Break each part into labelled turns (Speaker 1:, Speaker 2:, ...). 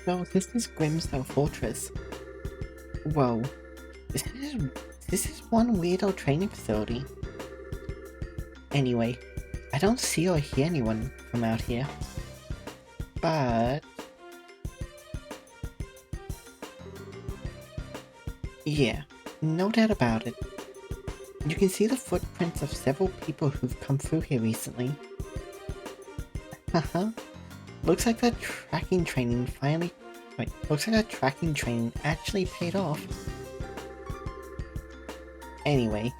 Speaker 1: So this is Grimsel Fortress. Whoa, this is this is one weirdo training facility. Anyway, I don't see or hear anyone from out here. But yeah, no doubt about it. You can see the footprints of several people who've come through here recently. Haha. Looks like that tracking training actually paid off. Anyway,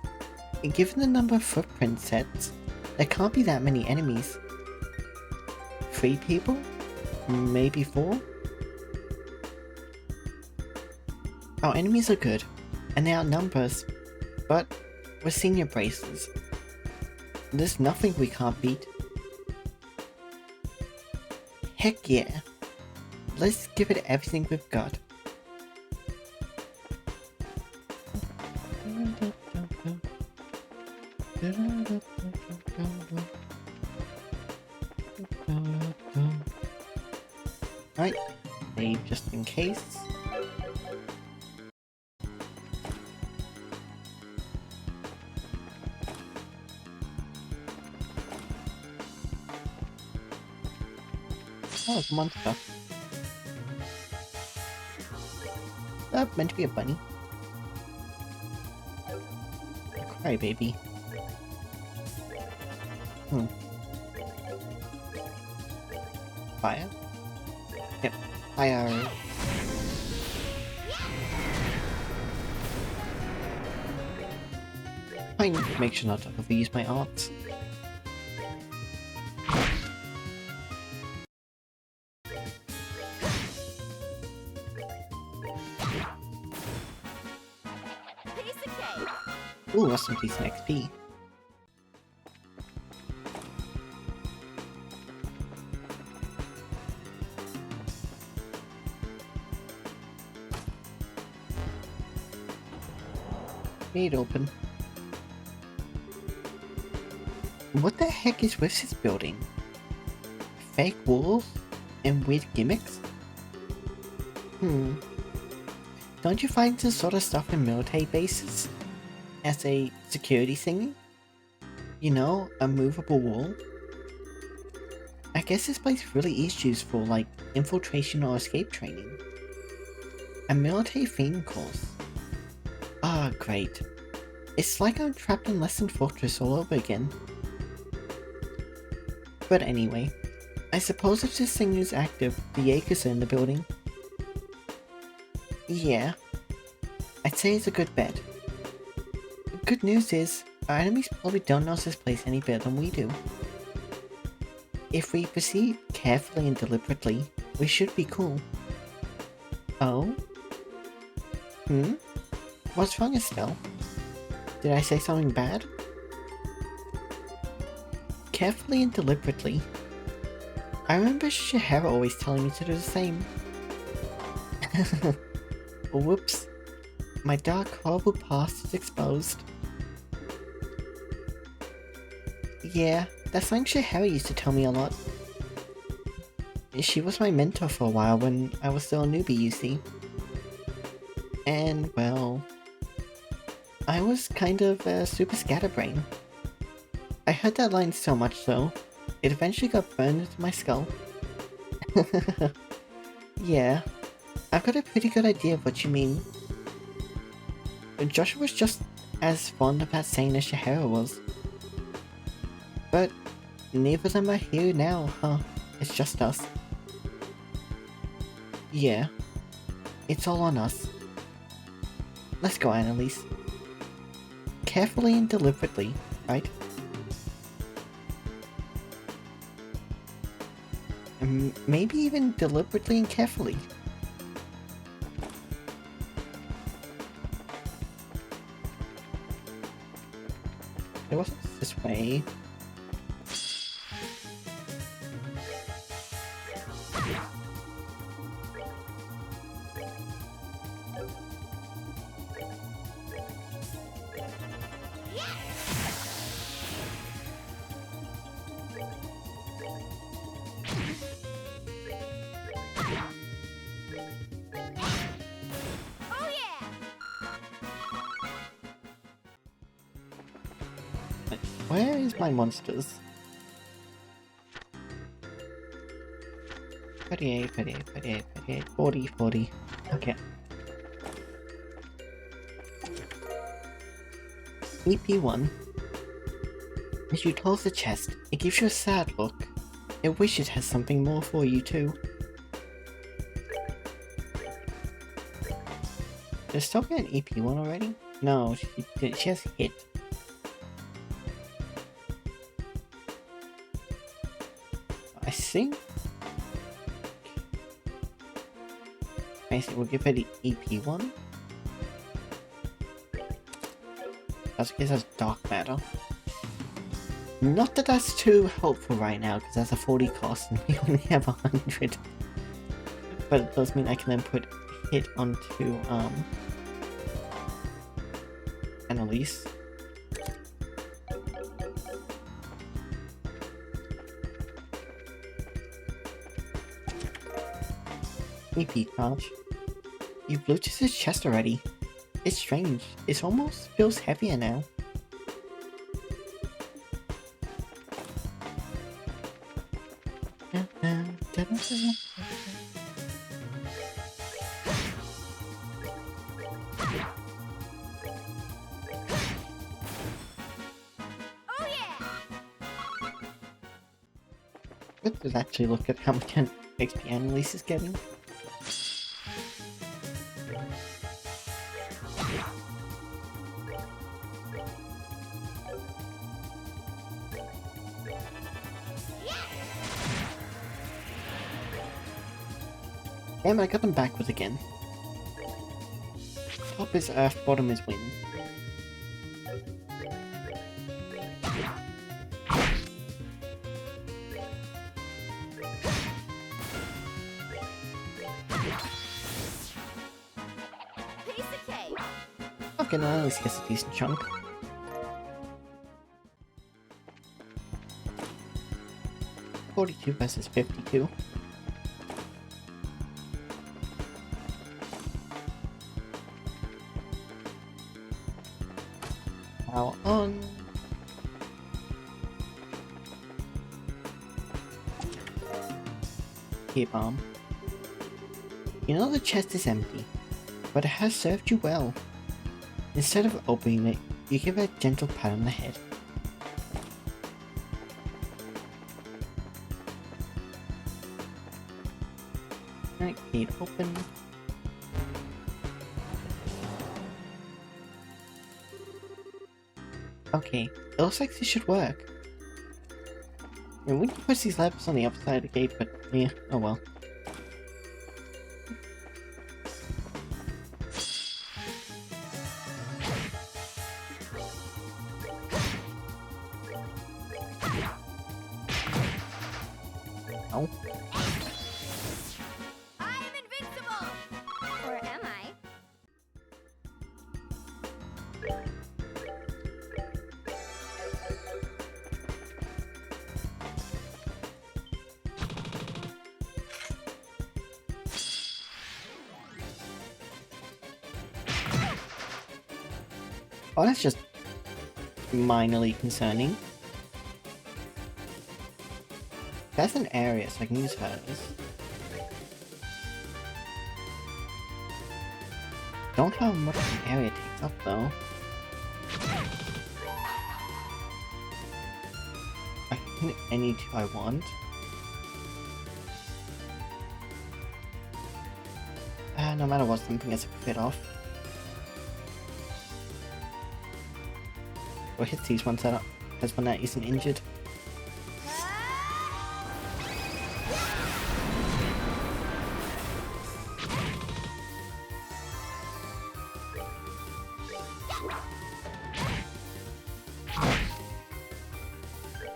Speaker 1: given the number of footprint sets, there can't be that many enemies. 3 people? Maybe 4? Our enemies are good, and they outnumber us, but we're senior braces. There's nothing we can't beat. Heck yeah! Let's give it everything we've got. Right, save just in case. Oh, it's a monster. Meant to be a bunny. Cry baby. Fire? Yep, fire. I need to make sure not to overuse my arts. Ooh, that's some decent XP. Gate open. What the heck is with this building? Fake walls? And weird gimmicks? Don't you find this sort of stuff in military bases? As a security thingy? You know, a movable wall? I guess this place really is used for, like, infiltration or escape training. A military theme course. Ah, great. It's like I'm trapped in Lesson Fortress all over again. But anyway, I suppose if this thing is active, the Yakers are in the building. Yeah, I'd say it's a good bet. Good news is, our enemies probably don't know this place any better than we do. If we proceed carefully and deliberately, we should be cool. Oh? What's wrong, Estelle? Did I say something bad? Carefully and deliberately. I remember Shahara always telling me to do the same. Whoops. My dark, horrible past is exposed. Yeah, that's something Shahara used to tell me a lot. She was my mentor for a while when I was still a newbie, you see. And, well, I was kind of a super scatterbrain. I heard that line so much so, it eventually got burned into my skull. Yeah, I've got a pretty good idea of what you mean. Joshua was just as fond of that saying as Shahara was. But neither of them are here now, huh? It's just us. Yeah, it's all on us. Let's go, Annalise. Carefully and deliberately, right? Maybe even deliberately and carefully. It wasn't this way. Where is my monsters? 38, 38, 38, 38, 40, 40. Okay. EP1. As you close the chest, it gives you a sad look. It wishes it has something more for you too. Did Stoke get an EP1 already? No, she has hit. I think... Basically, we'll give her the EP1. I guess that's dark matter. Not that that's too helpful right now, because that's a 40 cost and we only have 100. But it does mean I can then put hit onto, Annalise. EP charge. You've looted his chest already. It's strange. It almost feels heavier now. Let's actually look at how much XP Annalise is getting. Damn, I got them backwards again. Top is earth, bottom is wind. Okay, now at least gets a decent chunk. $42 versus 52. Now on. Here, bomb. You know the chest is empty, but it has served you well. Instead of opening it, you give it a gentle pat on the head. Alright, gate open. Okay, it looks like this should work. I mean, we can push these levers on the other side of the gate, but yeah, oh well. Oh.
Speaker 2: I am invincible! Or am I?
Speaker 1: Oh, that's just minorly concerning. That's an area, so I can use hers. Don't know how much the area takes up though. I can hit any two I want. No matter what, something gets a fit off. Or hit these ones that has one that isn't injured.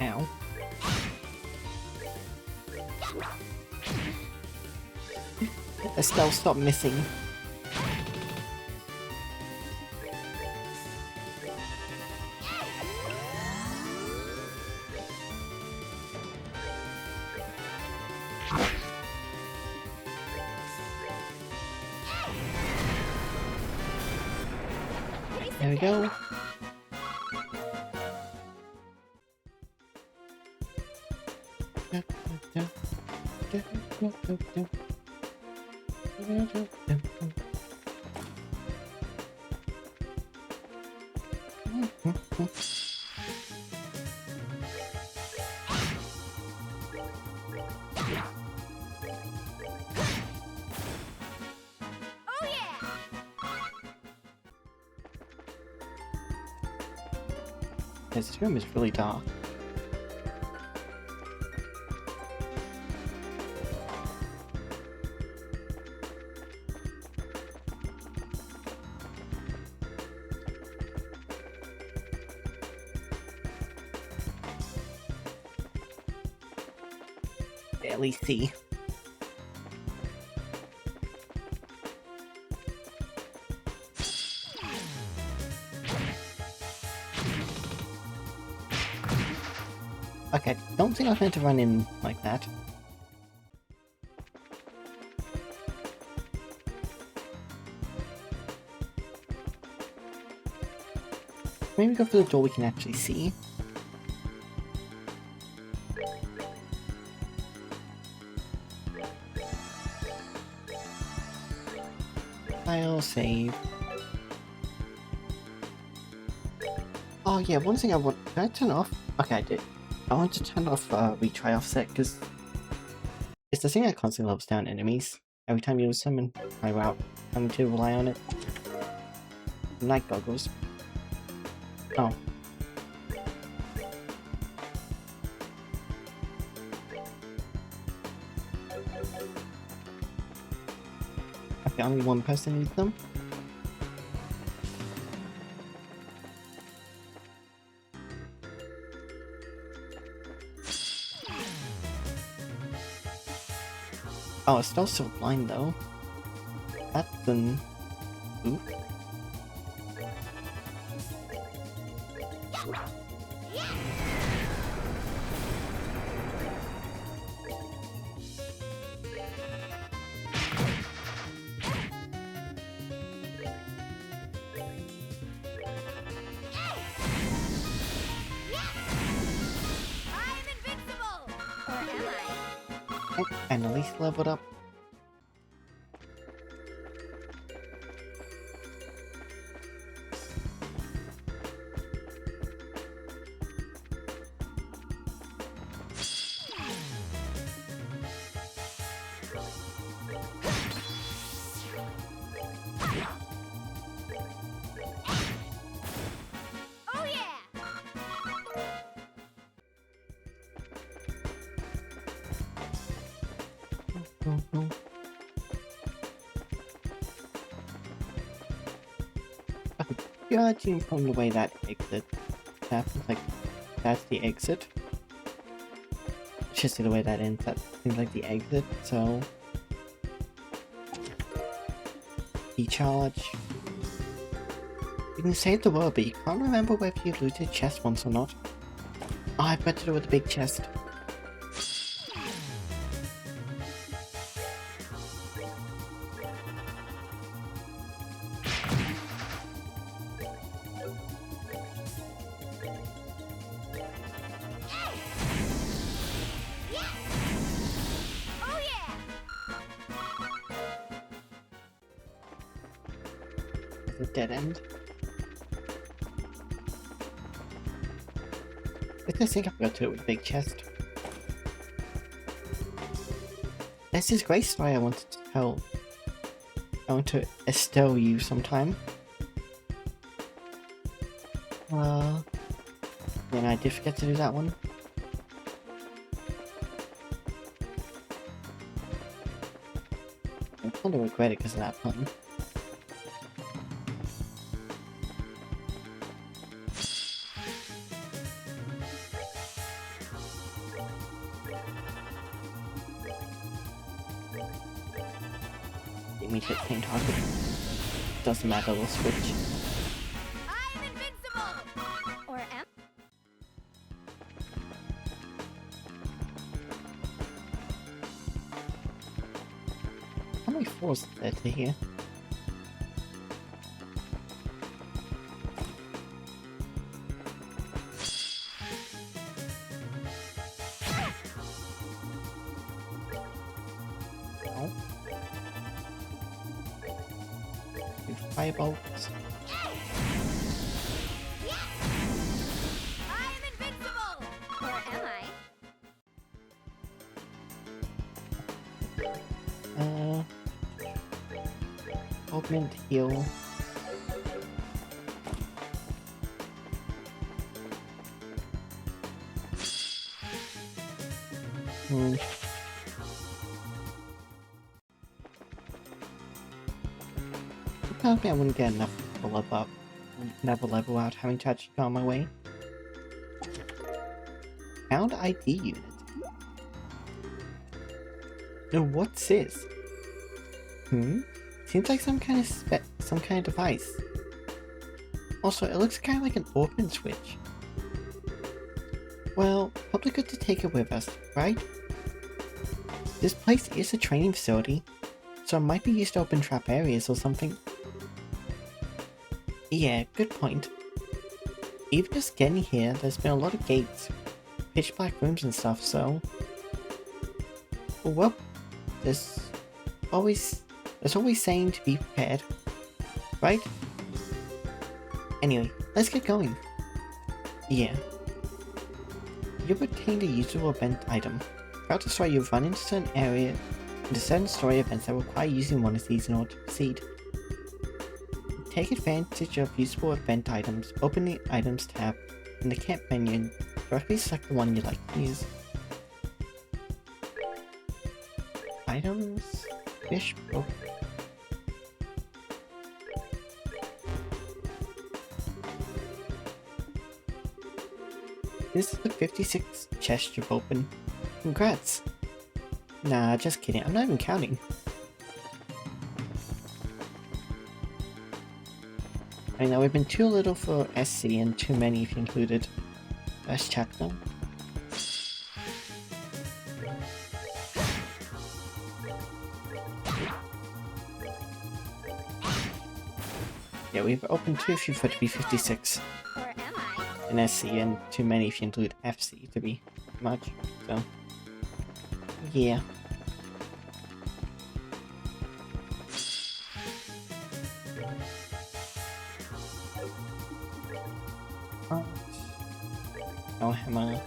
Speaker 1: Ow. Estelle, stop missing. There we go.
Speaker 2: Oh yeah!
Speaker 1: This room is really dark. Barely see. Okay, don't think I was meant to run in like that. Maybe go for the door we can actually see. File, save. Oh yeah, one thing I want... Did I turn off? Okay, I did. I want to turn off retry offset because it's the thing that constantly lowers down enemies. Every time you summon my route, having to rely on it. Night goggles. Oh. Okay, only one person needs them. Oh, it's still so blind though. That's an... Ooh.
Speaker 2: I'm invincible! Or am I?
Speaker 1: And at least leveled up.
Speaker 2: Oh yeah!
Speaker 1: Judging from the way that exit happens, like, that's the exit. Just the way that ends, that seems like the exit, so... Decharge. You can save the world, but you can't remember whether you looted chest once or not. Oh, I better do it with the big chest.
Speaker 2: Oh yeah!
Speaker 1: It's a dead end. I think I forgot to do it with the big chest. There's this great story I wanted to tell. I want to Estelle you sometime. Then I did forget to do that one. I kind of regret it because of that pun. Immediate same target. Doesn't matter, we'll switch.
Speaker 2: I'm invincible! Or am
Speaker 1: How many floors is there to here? firebolts.
Speaker 2: Yes! I am invincible! Or am I?
Speaker 1: Augment heal. Hmm. Apparently I wouldn't get enough level out having to actually go on my way. Found ID unit. Now what's this? Seems like some kind of device. Also, it looks kind of like an open switch. Well, probably good to take it with us, right? This place is a training facility, so it might be used to open trap areas or something. Yeah, good point. Even just getting here, there's been a lot of gates, pitch black rooms and stuff, so... Well, there's always saying to be prepared, right? Anyway, let's get going. Yeah. You've obtained a usable event item. Throughout the story, you've run into certain story events that require using one of these in order to proceed. Take advantage of usable event items, open the Items tab in the camp menu and directly select the one you'd like to use. Items, fish, book. This is the 56th chest you've opened. Congrats! Nah, just kidding, I'm not even counting. I know we've been too little for SC and too many if you included. Let's check them. Yeah, we've opened too few for it to be 56.
Speaker 2: Or am I?
Speaker 1: And SC and too many if you include FC to be much, so... Yeah. Oh, hammer.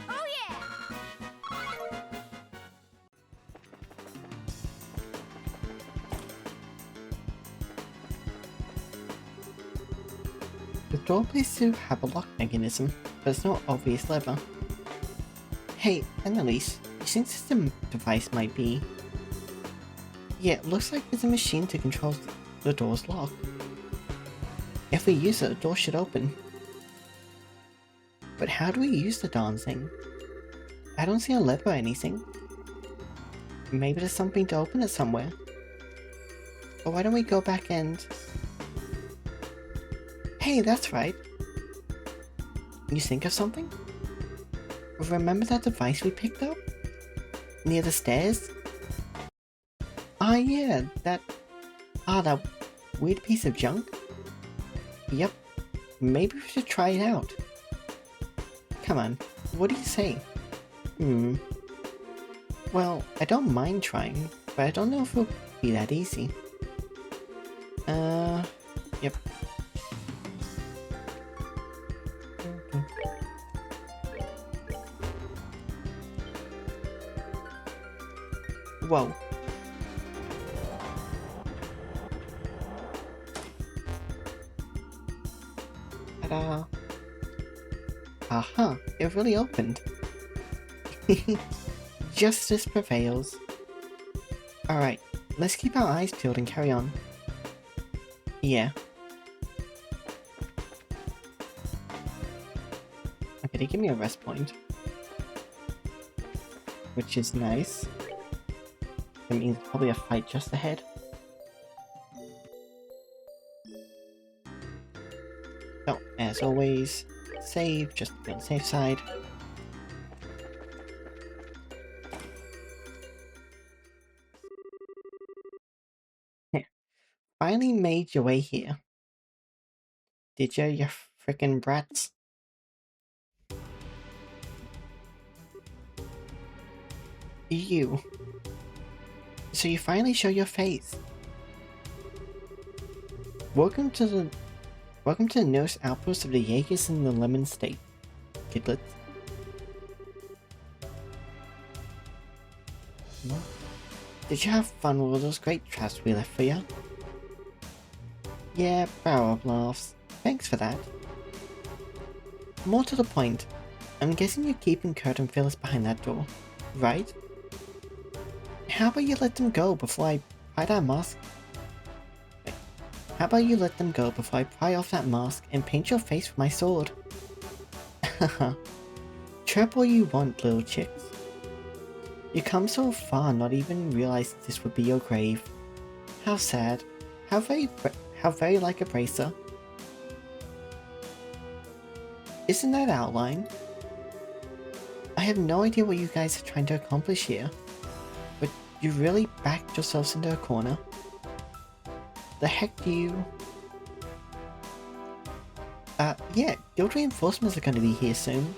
Speaker 2: Oh yeah!
Speaker 1: The door appears to have a lock mechanism, but it's no obvious lever. Hey, Annalise, you think this device might be... Yeah, it looks like there's a machine to control the door's lock. If we use it, the door should open. But how do we use the darn thing? I don't see a lever or anything. Maybe there's something to open it somewhere. But why don't we go back and... Hey, that's right. You think of something? Remember that device we picked up? Near the stairs? Ah yeah, that weird piece of junk? Yep, maybe we should try it out. Come on, what do you say? Well, I don't mind trying, but I don't know if it'll be that easy. Yep. Whoa. Ta-da. Aha, it really opened. Justice prevails. Alright, let's keep our eyes peeled and carry on. Yeah. Okay, they give me a rest point. Which is nice. That means probably a fight just ahead. So, as always, save just to be on the safe side. Yeah. Finally made your way here. Did you frickin' brats? You. So you finally show your face. Welcome to the newest outpost of the Jaegers in the Lemon State, kidlets. Did you have fun with all those great traps we left for you? Yeah, barrel of laughs. Thanks for that. More to the point, I'm guessing you're keeping Kurt and Phyllis behind that door, right? How about you let them go before I pry that mask? Wait. How about you let them go before I pry off that mask and paint your face with my sword? Haha. Chirp all you want, little chicks. You come so far not even realizing this would be your grave. How sad. How very like a bracer. Isn't that outline? I have no idea what you guys are trying to accomplish here, but you really backed yourselves into a corner. The heck do you... yeah, guild reinforcements are going to be here soon.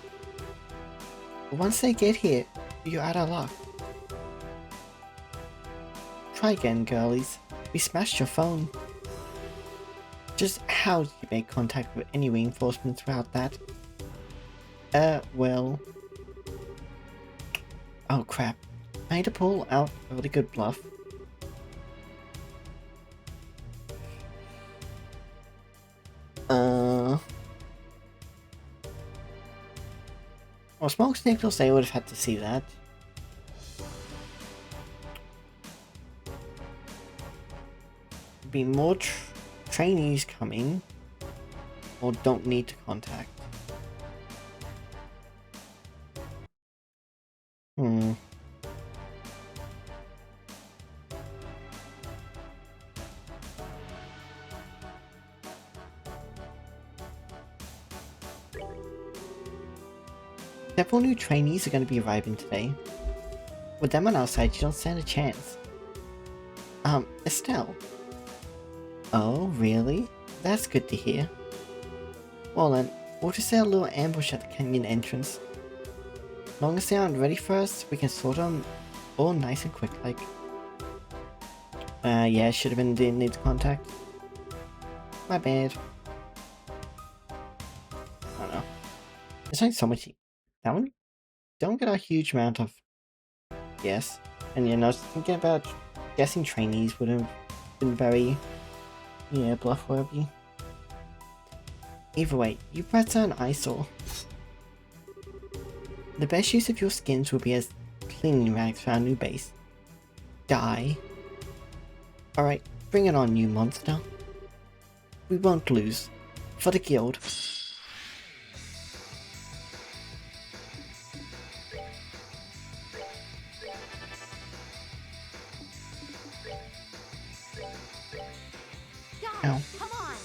Speaker 1: Once they get here, you're out of luck. Try again, girlies. We smashed your phone. Just how did you make contact with any reinforcements without that? Well... Oh crap. I need to pull out a really good bluff. Well, Smoke Signals, they would have had to see that. Be more trainees coming, or don't need to contact. Several new trainees are going to be arriving today. With them on our side, you don't stand a chance. Estelle. Oh, really? That's good to hear. Well then, we'll just set a little ambush at the canyon entrance. As long as they aren't ready for us, we can sort them all nice and quick like. Yeah, should have been didn't need to contact. My bad. I don't know. There's only so much. That one don't get a huge amount of yes. And you know, thinking about guessing trainees would have been very, yeah, bluff worthy. Either way, you brats are an eyesore. The best use of your skins will be as cleaning rags for our new base. Die. Alright, bring it on, you monster. We won't lose. For the guild. Ow.
Speaker 2: Come on.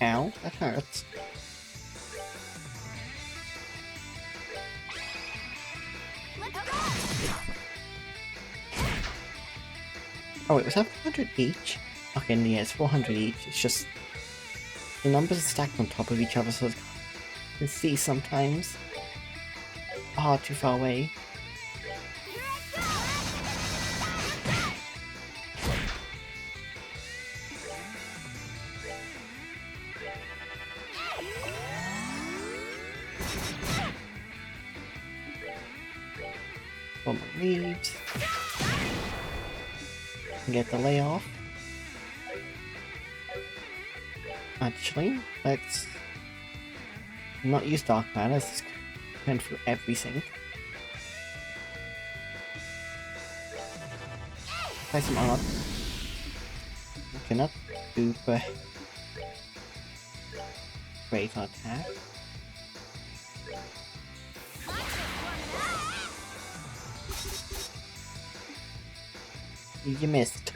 Speaker 1: Ow, that hurts.
Speaker 2: Let's go.
Speaker 1: Oh wait, was that 400 each? Okay, yeah, it's 400 each. It's just the numbers are stacked on top of each other, so you can see sometimes. Ah, too far away. One more leaves. Get the layoff. Actually, let's not use dark matter. Let's go through everything. Play some armor. Okay, not super great on attack. You missed.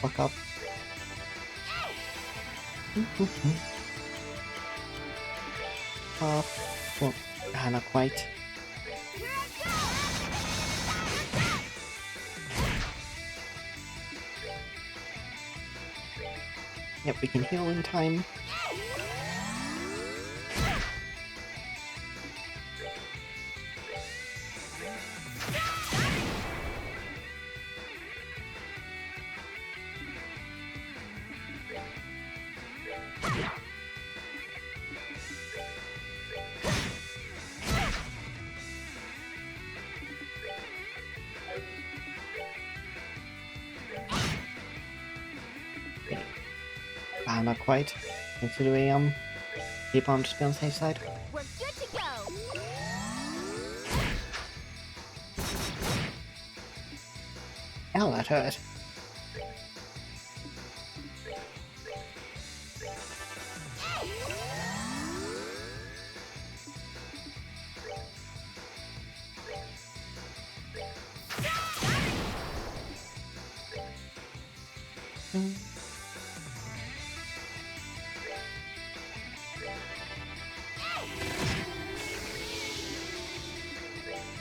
Speaker 1: Fuck up. Oh, well, not quite. Yep, we can heal in time. Not quite. Considering keep on just be on the safe side.
Speaker 2: We're good to go.
Speaker 1: Ow, that hurt.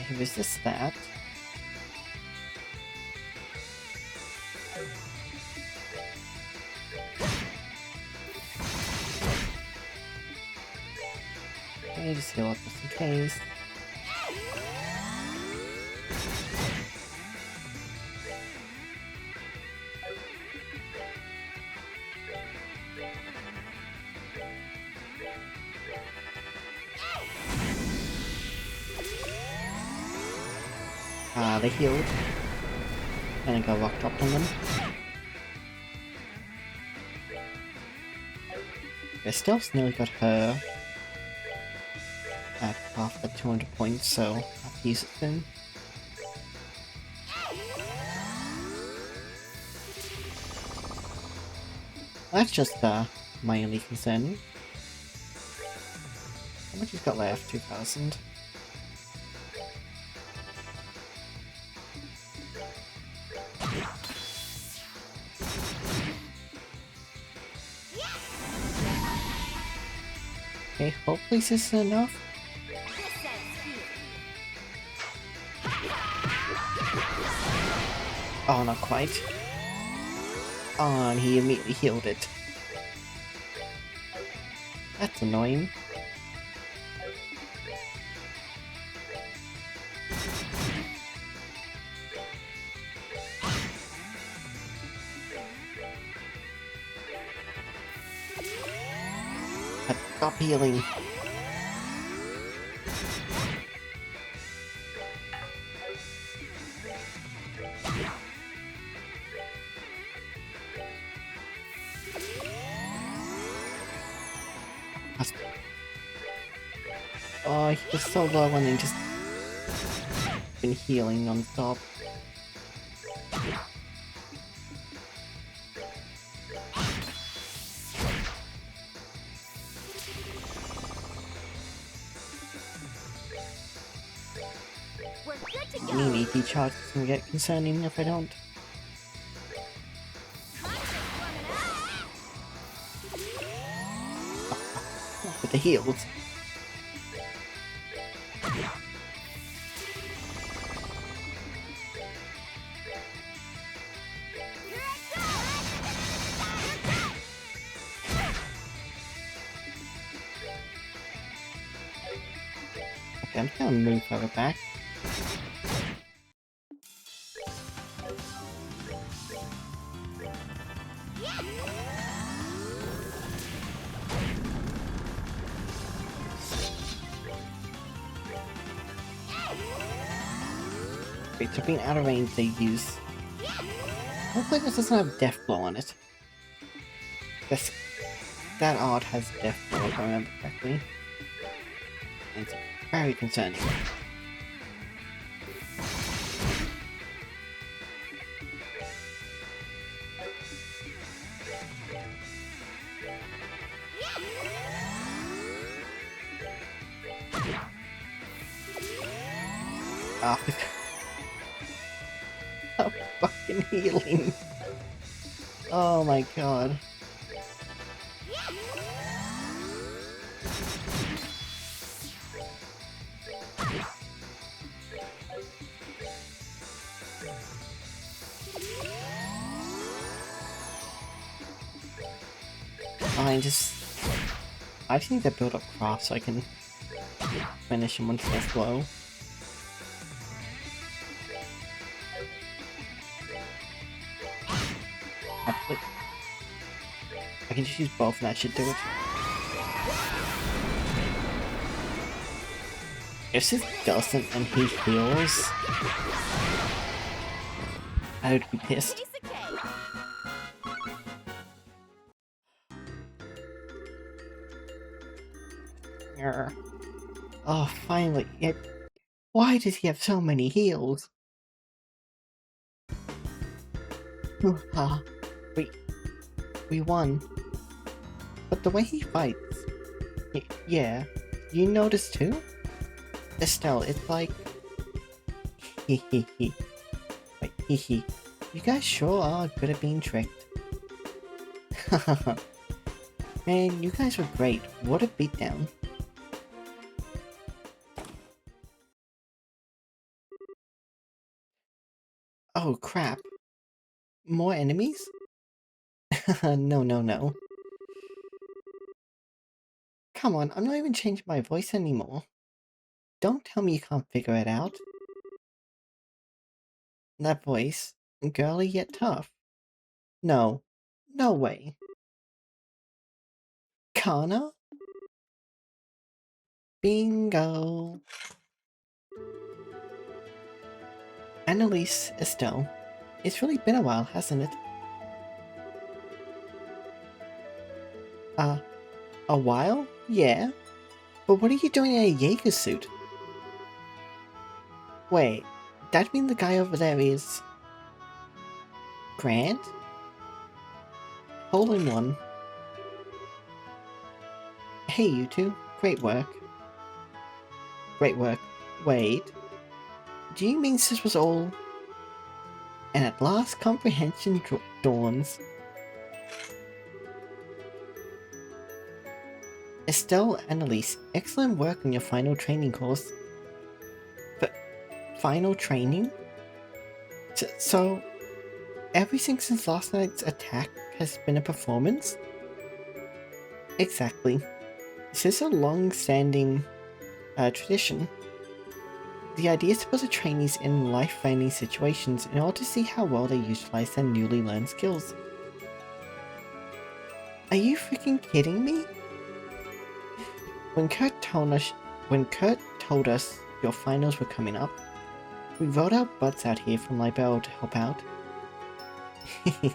Speaker 1: Okay, resist that. Okay, just heal up just in case. They healed. And I got rock dropped on them. Okay, Stealth's nearly got her at half the 200 points, so I'll have to use it soon. That's just mildly concerning. How much he's got left? 2,000. Okay, hopefully this is enough.
Speaker 2: This ends here.
Speaker 1: Oh, not quite. Oh, and he immediately healed it. That's annoying. Stop healing. Oh, he was so low and then just been healing non-stop.
Speaker 2: We're good to
Speaker 1: I
Speaker 2: go.
Speaker 1: mean, EP charge is gonna get concerning if I don't. With the heals. Okay, I'm just gonna move further back. Wait, so being out of range they use... Hopefully this doesn't have Death Blow on it. This... That art has Death Blow if I remember correctly. And it's very concerning. Oh, I'm fucking healing. Oh my god. I just need to build up craft so I can finish him once they're slow. Actually, I can just use both and that should do it. If this doesn't and he heals, I would be pissed.
Speaker 2: Piece of cake.
Speaker 1: Grr. Oh, finally. Why does he have so many heals? Ah, we won. But the way he fights... yeah, you notice too? Estelle, it's like... Hehehe. Wait, hehe. You guys sure are good at being tricked. Man, you guys were great. What a beatdown. Oh crap. More enemies? No, no, no. Come on, I'm not even changing my voice anymore. Don't tell me you can't figure it out. That voice, girly yet tough. No. No way. Kana? Bingo. Annalise, Estelle. It's really been a while, hasn't it? A while? Yeah. But what are you doing in a Jaeger suit? Wait, that mean the guy over there is... Grant? Hole in one. Hey you two, great work. Great work. Wait. Do you mean this was all... And at last comprehension dawns. Estelle, Annalise, excellent work on your final training course. But... final training? So... everything since last night's attack has been a performance? Exactly. This is a long-standing tradition. The idea is to put the trainees in life-threatening situations in order to see how well they utilize their newly learned skills. Are you freaking kidding me? When Kurt told us your finals were coming up, we rode our butts out here from Libero to help out. It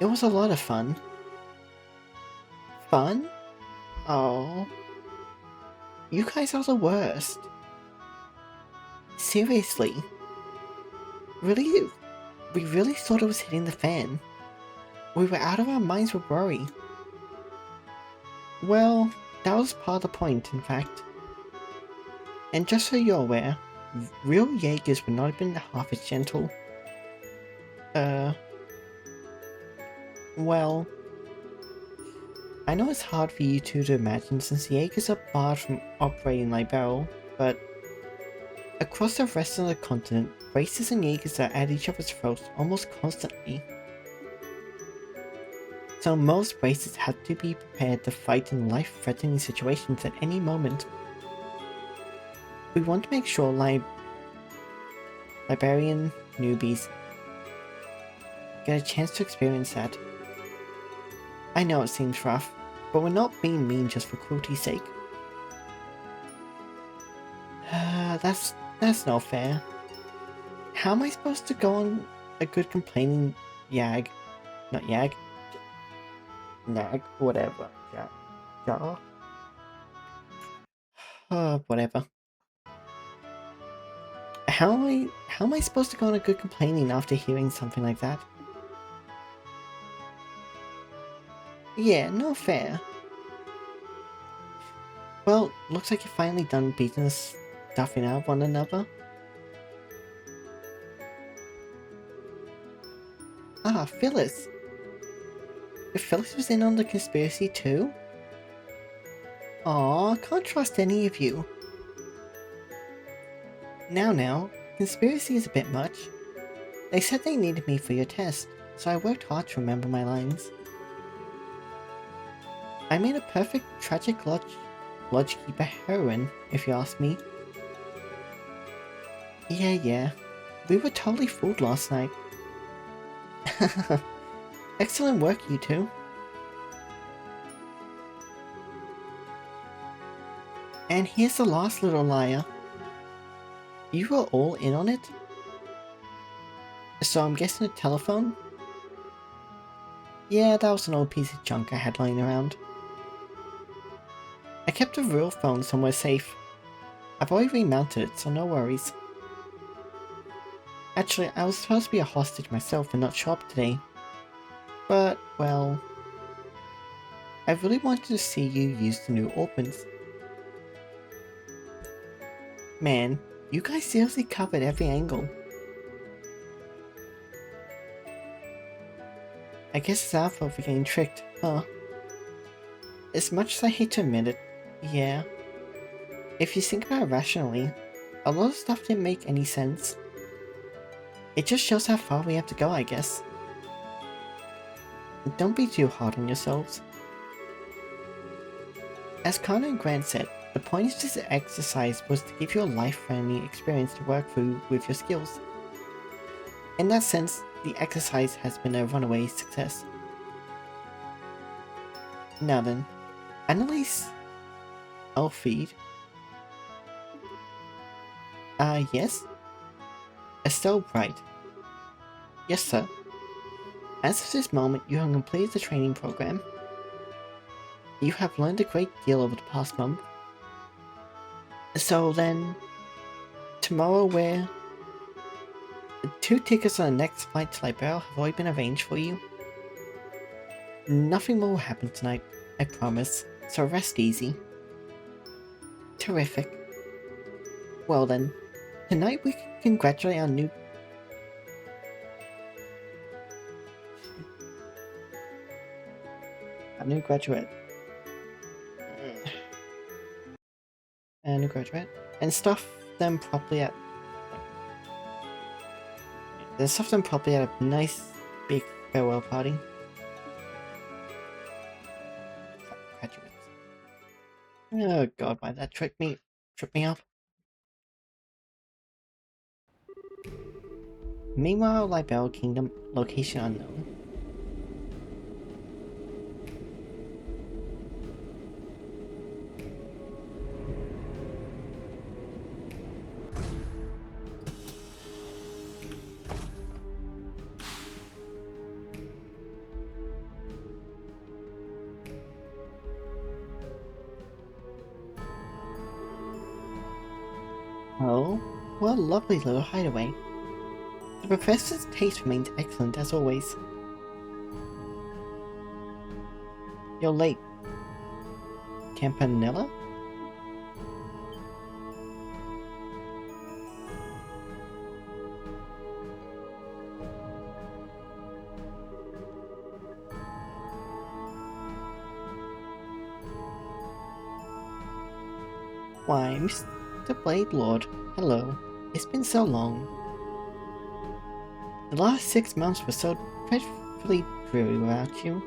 Speaker 1: was a lot of fun. Fun? Oh. You guys are the worst. Seriously. Really? We really thought it was hitting the fan. We were out of our minds with worry. Well, that was part of the point, in fact. And just so you're aware, real Jaegers would not have been half as gentle. Well... I know it's hard for you two to imagine since the Jaegers are barred from operating Libero, but... across the rest of the continent, races and Jaegers are at each other's throats almost constantly. So most races have to be prepared to fight in life-threatening situations at any moment. We want to make sure Liberian newbies get a chance to experience that. I know it seems rough, but we're not being mean just for cruelty's sake. That's not fair. How am I supposed to go on a good complaining Nag, whatever. Whatever. How am I supposed to go on a good complaining after hearing something like that? Yeah, no fair. Well, looks like you're finally done beating us stuffing out one another. Ah, Phyllis! Phyllis was in on the conspiracy too? Aw, can't trust any of you. Now, conspiracy is a bit much. They said they needed me for your test, so I worked hard to remember my lines. I made a perfect tragic lodgekeeper heroine, if you ask me. Yeah, we were totally fooled last night. Excellent work, you two. And here's the last little liar. You were all in on it? So I'm guessing a telephone? Yeah, that was an old piece of junk I had lying around. I kept a real phone somewhere safe. I've already remounted it, so no worries. Actually, I was supposed to be a hostage myself and not show up today. But, well... I really wanted to see you use the new orphans. Man, you guys seriously covered every angle. I guess it's our fault for getting tricked, huh? As much as I hate to admit it, yeah. If you think about it rationally, a lot of stuff didn't make any sense. It just shows how far we have to go, I guess. Don't be too hard on yourselves. As Connor and Grant said, the point of this exercise was to give you a life-friendly experience to work through with your skills. In that sense, the exercise has been a runaway success. Now then, Annalise Elfried. Yes? Estelle Bright. Yes, sir. As of this moment, you have completed the training program. You have learned a great deal over the past month. So then, tomorrow we're... 2 tickets on the next flight to Liberia have already been arranged for you. Nothing more will happen tonight, I promise, so rest easy. Terrific. Well then, tonight we can congratulate our new... new graduate. And stuff them properly at... Then stuff them properly at a nice big farewell party. Graduates. Oh god, why that trip me up? Meanwhile, Libel Kingdom, location unknown. Oh, what a lovely little hideaway. The professor's taste remains excellent as always. You're late. Campanella? Why, Mr. Blade Lord, hello. It's been so long. The last 6 months were so dreadfully dreary without you.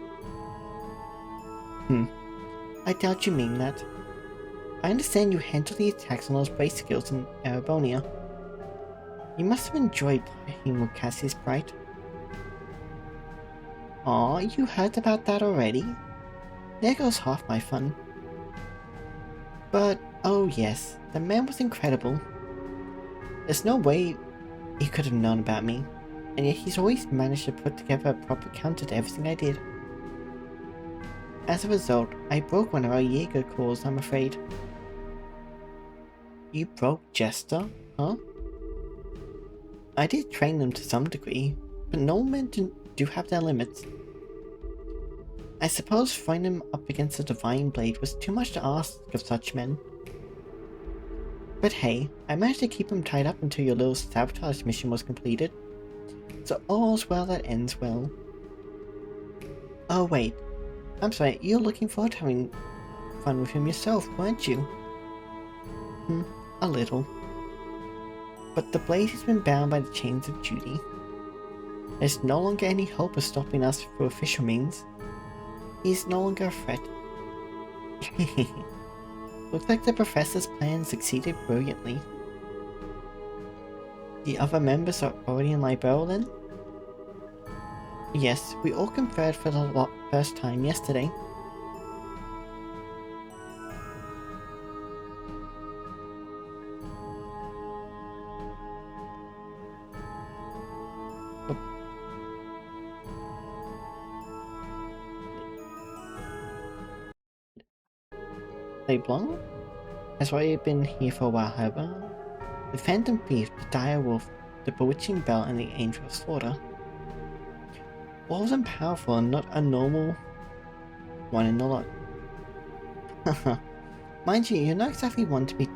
Speaker 1: I doubt you mean that. I understand you handled the attacks on those base skills in Erebonia. You must have enjoyed playing with Cassius Bright. Aw, you heard about that already? There goes half my fun. But, oh yes, the man was incredible. There's no way he could have known about me, and yet he's always managed to put together a proper counter to everything I did. As a result, I broke one of our Jaeger cores, I'm afraid. You broke Jester, huh? I did train them to some degree, but normal men do have their limits. I suppose throwing him up against a divine blade was too much to ask of such men. But hey, I managed to keep him tied up until your little sabotage mission was completed. So all's well that ends well. Oh wait, I'm sorry, you're looking forward to having fun with him yourself, weren't you? A little. But the blade has been bound by the chains of duty. There's no longer any hope of stopping us through official means. He's no longer a threat. Looks like the professor's plan succeeded brilliantly. The other members are already in my barrel then? Yes, we all conferred for the first time yesterday. Leblanc has already been here for a while, however. The Phantom Thief, the Dire Wolf, the Bewitching Bell, and the Angel of Slaughter. All of them powerful and not a normal one in the lot. Haha. Mind you, you're not exactly one to be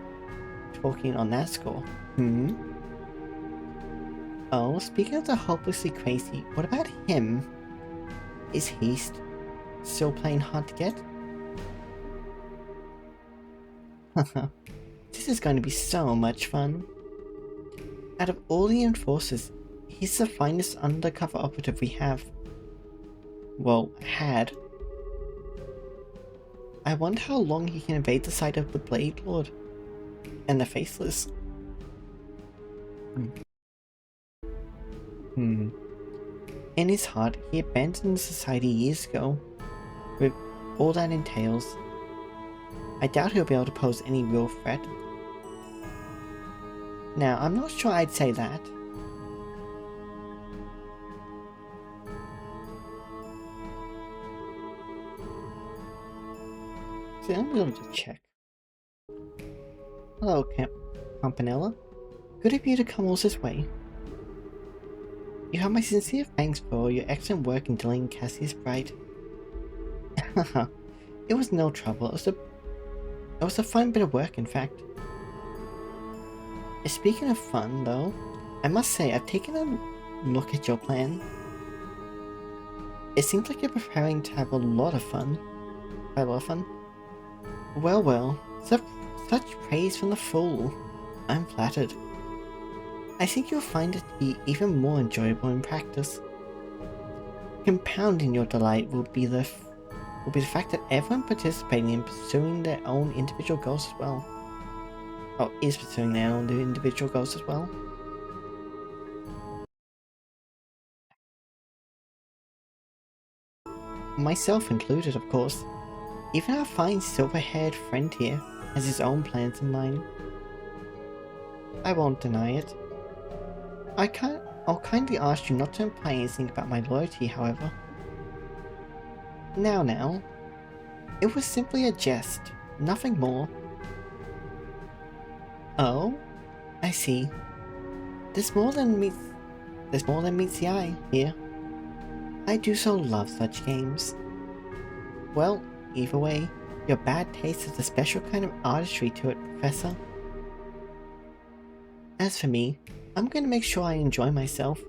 Speaker 1: talking on that score. Oh, speaking of the hopelessly crazy, what about him? Is he still playing hard to get? Haha. This is going to be so much fun. Out of all the enforcers, he's the finest undercover operative we have. Well, had. I wonder how long he can evade the sight of the Blade Lord and the Faceless. In his heart, he abandoned society years ago, with all that entails. I doubt he'll be able to pose any real threat. Now, I'm not sure I'd say that. So I'm going to check. Hello, Campanella. Good of you to come all this way. You have my sincere thanks for your excellent work in delaying Cassius Bright. Haha, it was no trouble. It was a fun bit of work, in fact. Speaking of fun, though, I must say I've taken a look at your plan. It seems like you're preparing to have a lot of fun. Quite a lot of fun. Well, well, such praise from the fool. I'm flattered. I think you'll find it to be even more enjoyable in practice. Compounding your delight will be the fact that everyone participating in pursuing their own individual goals as well. Oh, is pursuing their own individual goals as well. Myself included, of course. Even our fine silver-haired friend here has his own plans in mind. I won't deny it. I'll kindly ask you not to imply anything about my loyalty, however. Now. It was simply a jest, nothing more. Oh? I see. There's more than meets the eye here. I do so love such games. Well, either way, your bad taste has a special kind of artistry to it, Professor. As for me, I'm going to make sure I enjoy myself.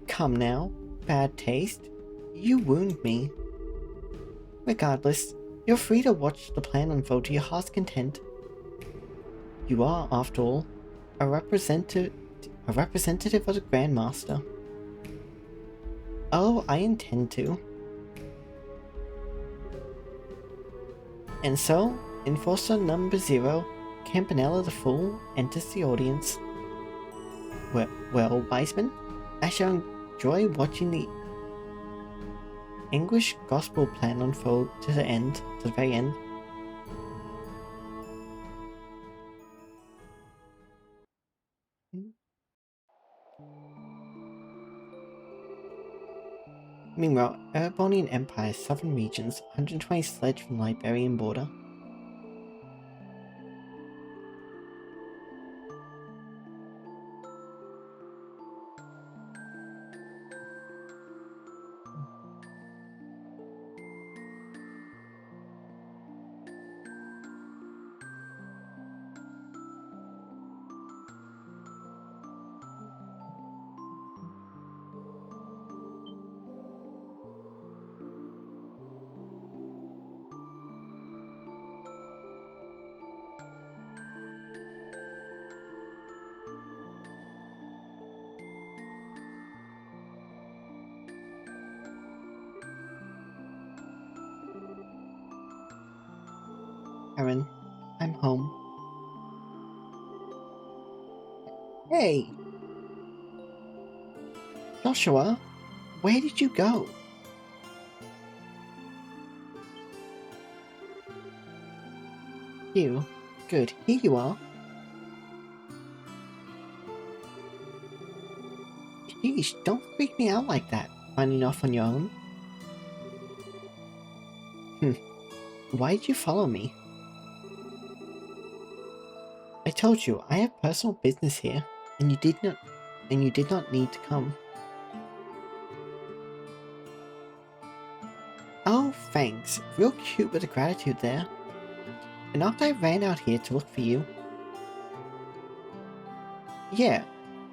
Speaker 1: Come now, bad taste. You wound me. Regardless, you're free to watch the plan unfold to your heart's content. You are, after all, a representative of the Grandmaster. Oh, I intend to. And so, Enforcer number 0, Campanella the Fool, enters the audience. Well, Wiseman, I shall enjoy watching the English Gospel plan unfold to the very end. Meanwhile, Erebonian Empire's southern regions, 120 sledge from the Liberian border. Aaron, I'm home. Hey! Joshua, where did you go? You. Good, here you are. Sheesh, don't freak me out like that, running off on your own. Why did you follow me? I told you, I have personal business here, and you did not need to come. Oh, thanks. Real cute with the gratitude there. And after I ran out here to look for you. Yeah,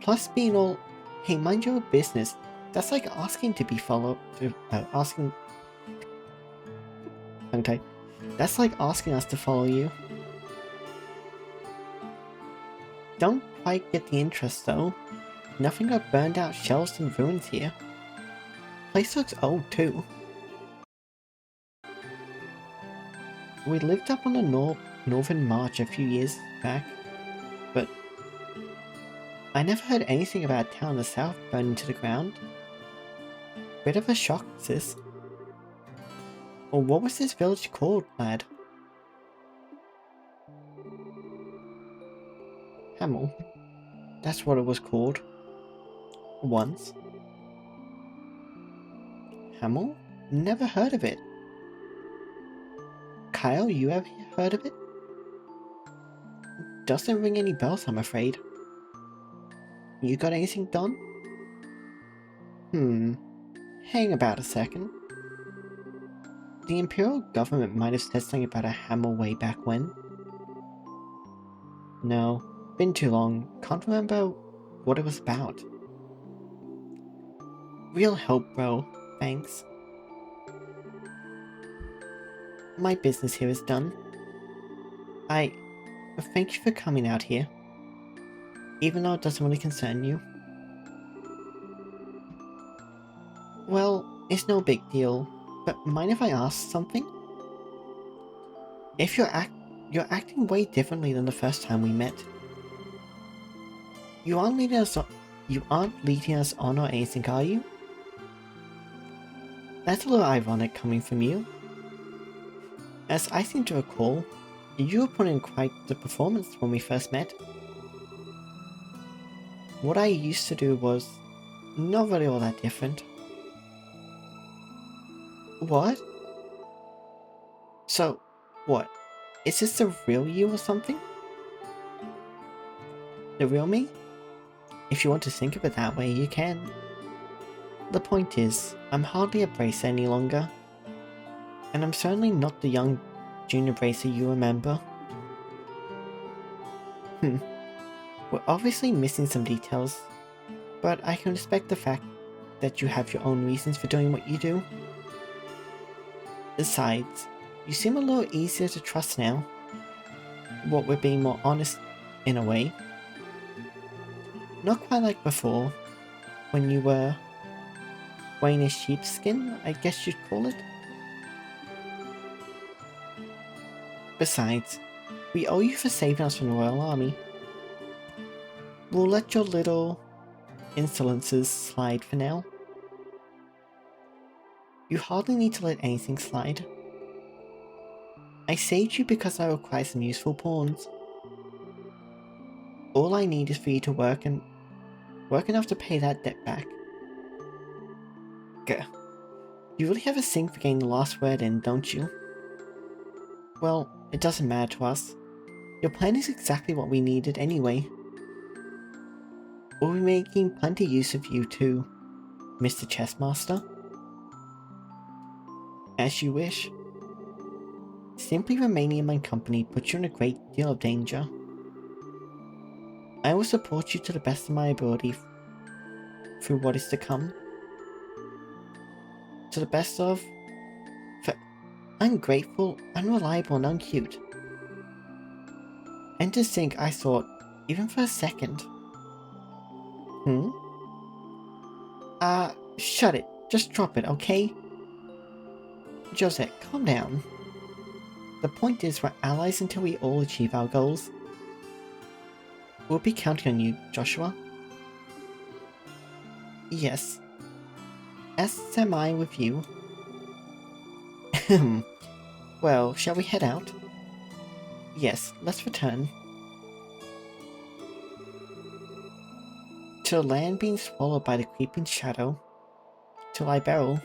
Speaker 1: plus being all, hey, mind your business, that's like asking to be followed, okay, that's like asking us to follow you. Don't quite get the interest though. Nothing but burned out shells and ruins here. Place looks old too. We lived up on the northern march a few years back, but I never heard anything about a town in the south burning to the ground. Bit of a shock, sis. Well, what was this village called, lad? Hamel. That's what it was called. Once. Hamel? Never heard of it. Kyle, you ever heard of it? Doesn't ring any bells, I'm afraid. You got anything done? Hang about a second. The Imperial government might have said something about a Hamel way back when. No, been too long. Can't remember what it was about. Real help, bro. Thanks. My business here is done. Thank you for coming out here. Even though it doesn't really concern you. Well, it's no big deal, but mind if I ask something? If you're acting way differently than the first time we met. You aren't leading us on or anything, are you? That's a little ironic coming from you. As I seem to recall, you were putting in quite the performance when we first met. What I used to do was not really all that different. What? So, what? Is this the real you or something? The real me? If you want to think of it that way, you can. The point is, I'm hardly a bracer any longer. And I'm certainly not the young junior bracer you remember. We're obviously missing some details, but I can respect the fact that you have your own reasons for doing what you do. Besides, you seem a little easier to trust now. What with being more honest, in a way. Not quite like before, when you were wearing a sheepskin, I guess you'd call it. Besides, we owe you for saving us from the Royal Army. We'll let your little insolences slide for now. You hardly need to let anything slide. I saved you because I require some useful pawns. All I need is for you to work enough to pay that debt back. Gah. You really have a thing for getting the last word in, don't you? Well, it doesn't matter to us. Your plan is exactly what we needed anyway. We'll be making plenty use of you too, Mr. Chessmaster. As you wish. Simply remaining in my company puts you in a great deal of danger. I will support you to the best of my ability through what is to come. To the best of... ungrateful, unreliable, and uncute. And to think I thought, even for a second. Shut it. Just drop it, okay? Josette, calm down. The point is, we're allies until we all achieve our goals. We'll be counting on you, Joshua. Yes. As am I with you. Well, shall we head out? Yes, let's return. To the land being swallowed by the creeping shadow. To lie barrel.